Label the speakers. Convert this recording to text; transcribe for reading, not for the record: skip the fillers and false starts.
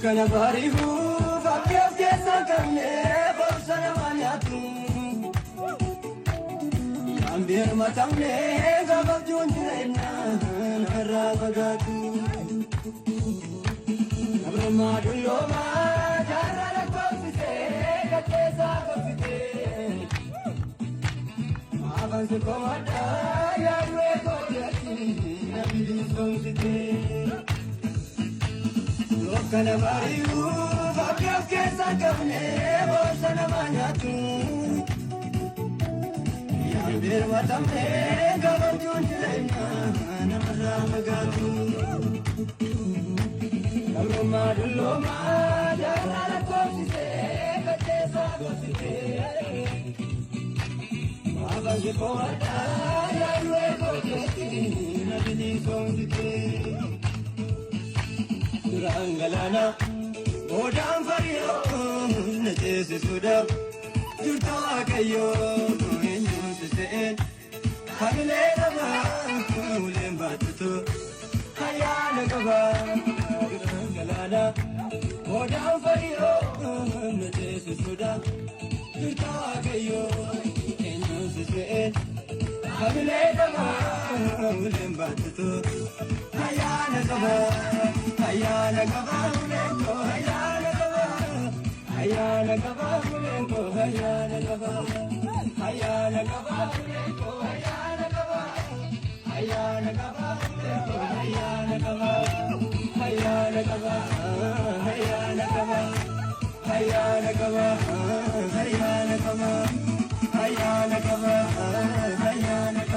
Speaker 1: dukkana baariifu fakkeef keessa qabne borsana maaliyaatu yaambir matamne gabaabjuun jireenya narraa fagaatu nabrummaa dulloomaa jaarraa lakkoofsitee gadheessaa gorsitee maafansi komadhaa yaadwee koodiyatti nabiliis goonsitee dukkana baariifu fakkeef keessa qabne borsana maaliyaatu yaambir matamne gabaabjuun jireenya narraa fagaatu nabrummaa dulloomaa jaarraa lakkoofsitee gadheessaa gorsitee maafansi komadhaa yaadwee koodiyatti nabiliis goonsitee duraan galaana boodaan fariyoo na ceesisuudhaaf jirta waaqayyoo eenyuun siseen hamilee namaa uleen baatutu ayyaana qabaa duraan galaana boodaan fariyoo na ceesisuudhaaf jirta waaqayyoo eenyuun siseen hamilee namaa uleen baatutu ayyaana qabaa ayyaana qabaa uleen koo ayyaana qabaa ayyaana qabaa uleen koo ayyaana qabaa ayyaana qabaa uleen koo ayyaana qabaa ayyaana qabaa uleen koo ayyaana qabaa ayyaana qabaa ayyaana qabaa ayyaana qabaa ayyaana qabaa ayyaana qabaa ayyaana qabaa